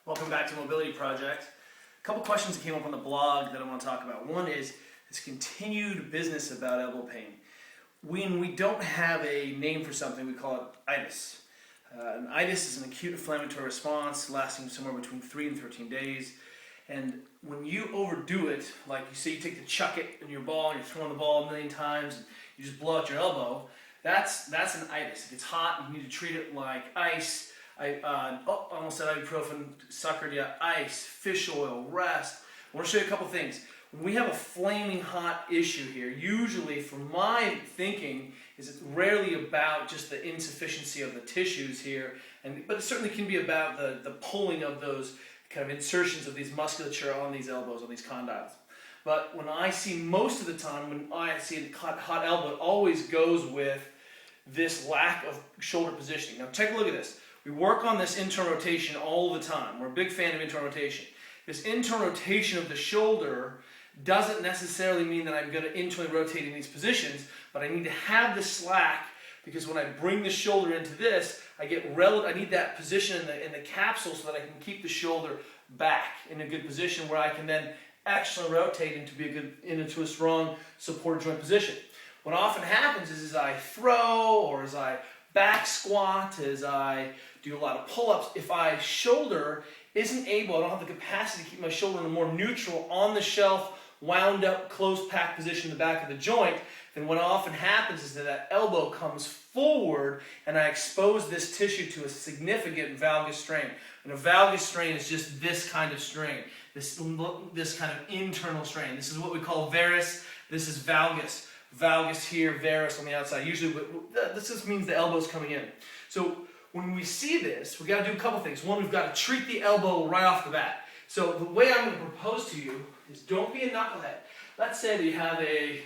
Welcome back to Mobility Project. A couple questions that came up on the blog that I want to talk about. One is this continued business about elbow pain. When we don't have a name for something, we call it itis. An itis is an acute inflammatory response lasting somewhere between 3 and 13 days. And when you overdo it, like you say you take the chuck it in your ball and you're throwing the ball a million times and you just blow out your elbow, that's an itis. If it's hot, you need to treat it like ice. I almost said ibuprofen, suckered you, ice, fish oil, rest. I want to show you a couple things. When we have a flaming hot issue here, usually from my thinking, is it's rarely about just the insufficiency of the tissues here, but it certainly can be about the pulling of those kind of insertions of these musculature on these elbows, on these condyles. But when I see most of the time, when I see a hot elbow, it always goes with this lack of shoulder positioning. Now take a look at this. We work on this internal rotation all the time. We're a big fan of internal rotation. This internal rotation of the shoulder doesn't necessarily mean that I'm going to internally rotate in these positions, but I need to have the slack because when I bring the shoulder into this, I need that position in the capsule so that I can keep the shoulder back in a good position where I can then actually rotate into a strong supported joint position. What often happens is as I throw or as I back squat, as I do a lot of pull-ups, if my shoulder isn't able, I don't have the capacity to keep my shoulder in a more neutral, on the shelf, wound up, close packed position in the back of the joint, then what often happens is that elbow comes forward and I expose this tissue to a significant valgus strain. And a valgus strain is just this kind of strain, this kind of internal strain. This is what we call varus, this is valgus. Valgus here, varus on the outside. Usually, this just means the elbow's coming in. So when we see this, we've got to do a couple things. One, we've got to treat the elbow right off the bat. So the way I'm going to propose to you is don't be a knucklehead. Let's say that you have a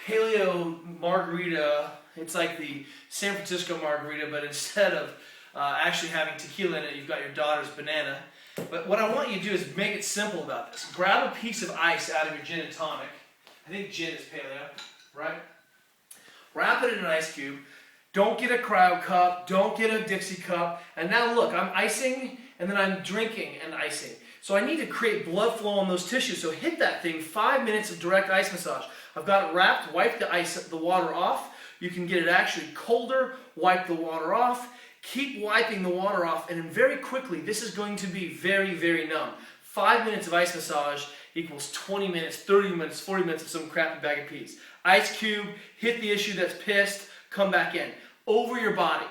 paleo margarita. It's like the San Francisco margarita, but instead of actually having tequila in it, you've got your daughter's banana. But what I want you to do is make it simple about this. Grab a piece of ice out of your gin and tonic. I think gin is paleo. Right? Wrap it in an ice cube. Don't get a cryo cup. Don't get a Dixie cup. And now look, I'm icing and then I'm drinking and icing. So I need to create blood flow on those tissues. So hit that thing, 5 minutes of direct ice massage. I've got it wrapped. Wipe the water off. You can get it actually colder. Wipe the water off. Keep wiping the water off. And then very quickly, this is going to be very, very numb. 5 minutes of ice massage equals 20 minutes, 30 minutes, 40 minutes of some crappy bag of peas. Ice cube, hit the issue that's pissed, come back in. Over your body.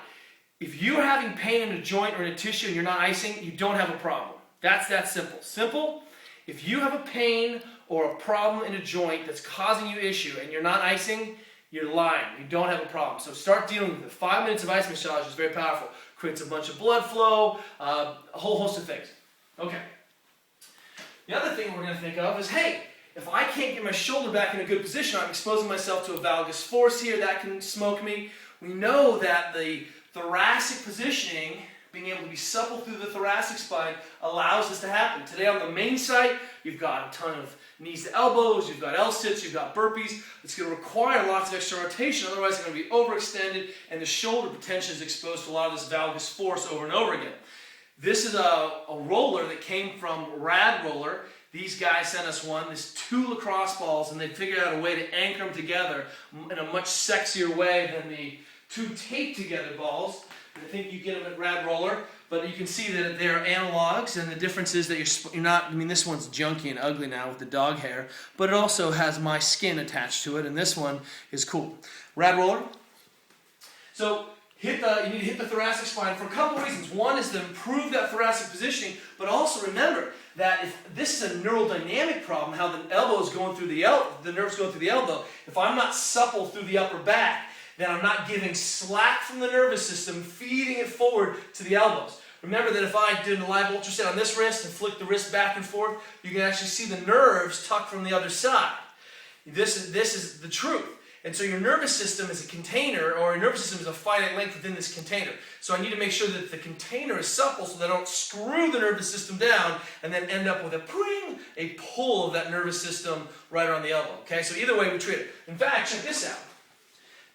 If you're having pain in a joint or in a tissue and you're not icing, you don't have a problem. That's that simple. Simple. If you have a pain or a problem in a joint that's causing you issue and you're not icing, you're lying. You don't have a problem. So start dealing with it. 5 minutes of ice massage is very powerful. Creates a bunch of blood flow, a whole host of things. Okay. The other thing we're going to think of is, hey, if I can't get my shoulder back in a good position, I'm exposing myself to a valgus force here that can smoke me. We know that the thoracic positioning, being able to be supple through the thoracic spine, allows this to happen. Today on the main site, you've got a ton of knees to elbows, you've got L-sits, you've got burpees. It's going to require lots of extra rotation, otherwise it's going to be overextended and the shoulder potentially is exposed to a lot of this valgus force over and over again. This is a roller that came from Rad Roller. These guys sent us one, this 2 lacrosse balls, and they figured out a way to anchor them together in a much sexier way than the 2 taped together balls. I think you get them at Rad Roller, but you can see that they're analogs, and the difference is that you're not, I mean, this one's junky and ugly now with the dog hair, but it also has my skin attached to it, and this one is cool. Rad Roller. So, you need to hit the thoracic spine for a couple reasons. One is to improve that thoracic positioning, but also remember that if this is a neurodynamic problem, how the elbow is going through the nerves going through the elbow, if I'm not supple through the upper back, then I'm not giving slack from the nervous system, feeding it forward to the elbows. Remember that if I did a live ultrasound on this wrist and flick the wrist back and forth, you can actually see the nerves tuck from the other side. This is the truth. And so your nervous system is a container, or your nervous system is a finite length within this container. So I need to make sure that the container is supple so that I don't screw the nervous system down and then end up with a pull of that nervous system right around the elbow. Okay, so either way we treat it. In fact, check this out.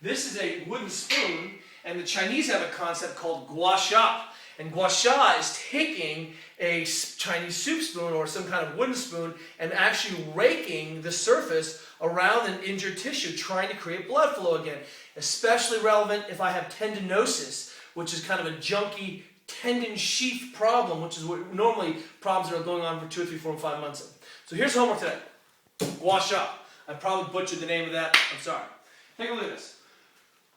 This is a wooden spoon, and the Chinese have a concept called Gua Sha. And Gua Sha is taking a Chinese soup spoon or some kind of wooden spoon and actually raking the surface around an injured tissue, trying to create blood flow again. Especially relevant if I have tendinosis, which is kind of a junky tendon sheath problem, which is what normally problems that are going on for 2, 3, 4, and 5 months. So here's homework today. Gua Sha. I probably butchered the name of that. I'm sorry. Take a look at this.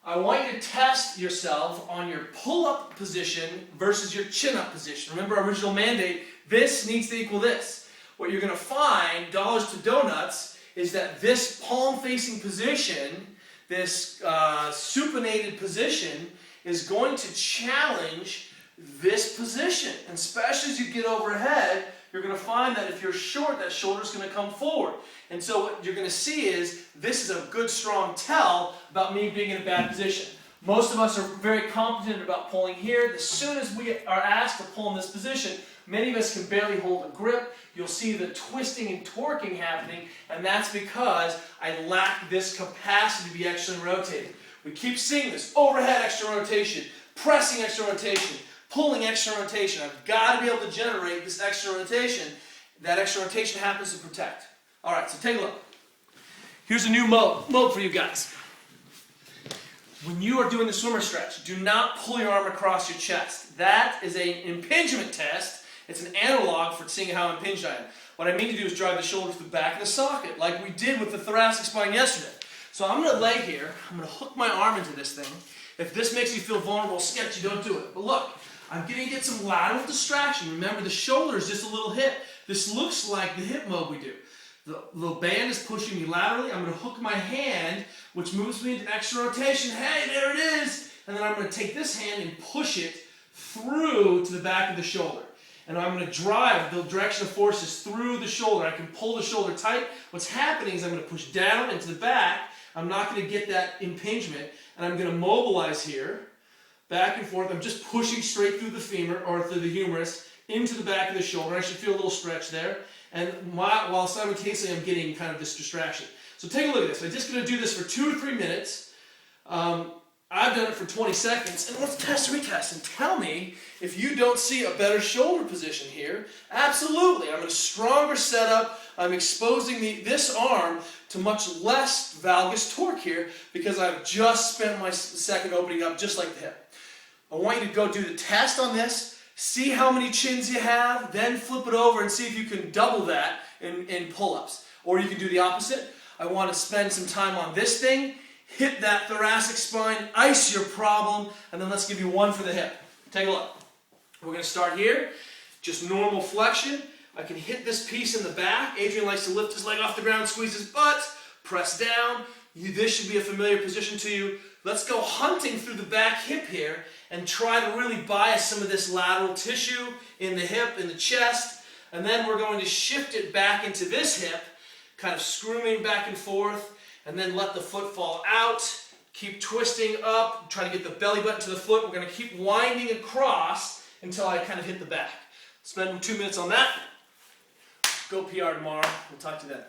I want you to test yourself on your pull-up position versus your chin-up position. Remember our original mandate, this needs to equal this. What you're going to find, dollars to donuts, is that this palm-facing position, this supinated position, is going to challenge this position. And especially as you get overhead, you're going to find that if you're short, that shoulder's going to come forward. And so what you're going to see is this is a good, strong tell about me being in a bad position. Most of us are very competent about pulling here. As soon as we are asked to pull in this position, many of us can barely hold a grip. You'll see the twisting and torquing happening, and that's because I lack this capacity to be externally rotated. We keep seeing this. Overhead external rotation, pressing external rotation, pulling external rotation. I've got to be able to generate this external rotation. That external rotation happens to protect. All right, so take a look. Here's a new mode for you guys. When you are doing the swimmer stretch, do not pull your arm across your chest. That is an impingement test. It's an analog for seeing how impinged I am. What I mean to do is drive the shoulder to the back of the socket, like we did with the thoracic spine yesterday. So I'm going to lay here. I'm going to hook my arm into this thing. If this makes you feel vulnerable, sketchy, don't do it. But look, I'm going to get some lateral distraction. Remember, the shoulder is just a little hip. This looks like the hip mode we do. The band is pushing me laterally. I'm going to hook my hand, which moves me into external rotation. Hey, there it is. And then I'm going to take this hand and push it through to the back of the shoulder. And I'm going to drive the direction of forces through the shoulder. I can pull the shoulder tight. What's happening is I'm going to push down into the back. I'm not going to get that impingement. And I'm going to mobilize here, back and forth. I'm just pushing straight through the femur or through the humerus into the back of the shoulder. I should feel a little stretch there. And while simultaneously I'm getting kind of this distraction. So take a look at this. I'm just going to do this for 2 or 3 minutes. I've done it for 20 seconds. And let's test retest and tell me if you don't see a better shoulder position here. Absolutely. I'm in a stronger setup. I'm exposing this arm to much less valgus torque here because I've just spent my second opening up just like the hip. I want you to go do the test on this. See how many chins you have, then flip it over and see if you can double that in pull-ups. Or you can do the opposite. I want to spend some time on this thing, hit that thoracic spine, ice your problem, and then let's give you one for the hip. Take a look. We're going to start here, just normal flexion. I can hit this piece in the back. Adrian likes to lift his leg off the ground, squeeze his butt, press down. This should be a familiar position to you. Let's go hunting through the back hip here and try to really bias some of this lateral tissue in the hip, in the chest. And then we're going to shift it back into this hip, kind of screwing back and forth, and then let the foot fall out. Keep twisting up, try to get the belly button to the foot. We're going to keep winding across until I kind of hit the back. Spend 2 minutes on that. Go PR tomorrow. We'll talk to you then.